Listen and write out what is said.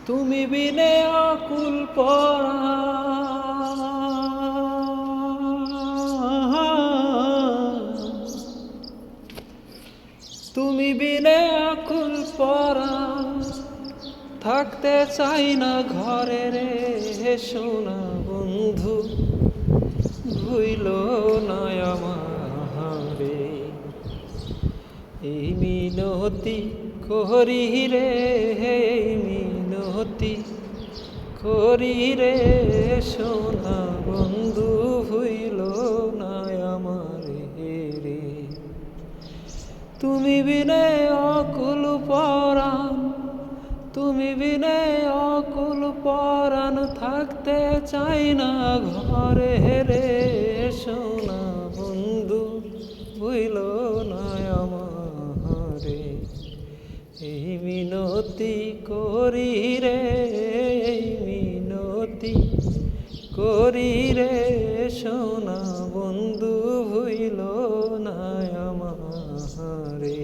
তুমি বিনে আকুল পরা, তুমি বিনে আকুল পরা, থাকতে চাই না ঘরে রে সোনা বন্ধু, ভুইল না আমারে। এই মিনতি করি রে, এই মিনতি করি রে সোনা বন্ধু, ভুইল না আমারে রে। তুমি বিনে অকুল পরাণ, তুমি বিনে অকুল পরাণ, থাকতে চাই না ঘরে রে সোনা বন্ধু, ভুইল না আমারে। এই মিনতি করি রে, এই মিনতি করি রে সোনা বন্ধু, ভুইল না আমারে।